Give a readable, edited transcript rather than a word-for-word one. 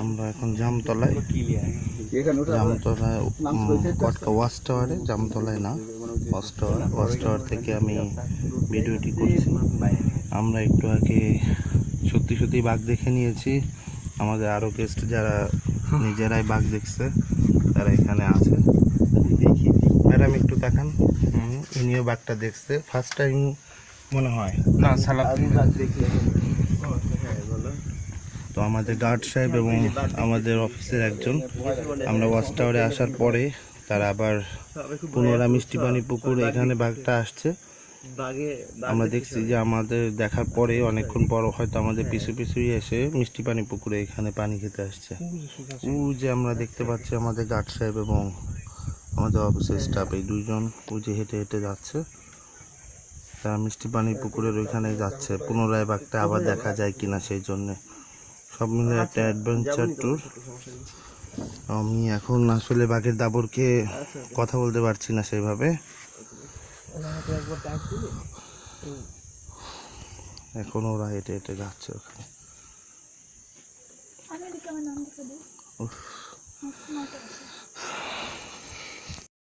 আমরা এখন জামতলায় কটকা ওয়াচ টাওয়ারে, জামতলায় না, ওয়াচ টাওয়ার থেকে আমি ভিডিওটি করছি। আমরা একটু আগে সত্যি সত্যি বাঘ দেখে নিয়েছি। আমাদের আরও গেস্ট যারা নিজেরাই বাঘ দেখছে তারা এখানে আছে। দেখি ম্যাডাম একটু দেখান। ইনিও বাঘটা দেখছে ফার্স্ট টাইম মনে হয় না। তো আমাদের গার্ড সাহেব এবং আমাদের অফিসের একজন, আমরা ওয়াচ টাওয়ারে আসার পরে তারা আবার পুনরায় মিষ্টিপানি পুকুরে এখানে বাঘটা আসছে। আমরা দেখছি যে আমাদের দেখার পরে অনেকক্ষণ পর হয়তো আমাদের পিছু পিছুই এসে মিষ্টিপানি পুকুরে এখানে পানি খেতে আসছে। যে আমরা দেখতে পাচ্ছি আমাদের গার্ড সাহেব এবং আমাদের অফিসের স্টাফ, এই দুইজন যে হেঁটে হেঁটে যাচ্ছে, তারা মিষ্টিপানি পুকুরের ওইখানে যাচ্ছে। পুনরায় বাঘটা আবার দেখা যায় কিনা সেই জন্যে সব মিলে একটা অ্যাডভেঞ্চার ট্যুর। আমি এখন আসলে বাঘের দাবরকে কথা বলতে পারছি না সেইভাবে। এখন ওরা হেঁটে হেঁটে যাচ্ছে ওখানে।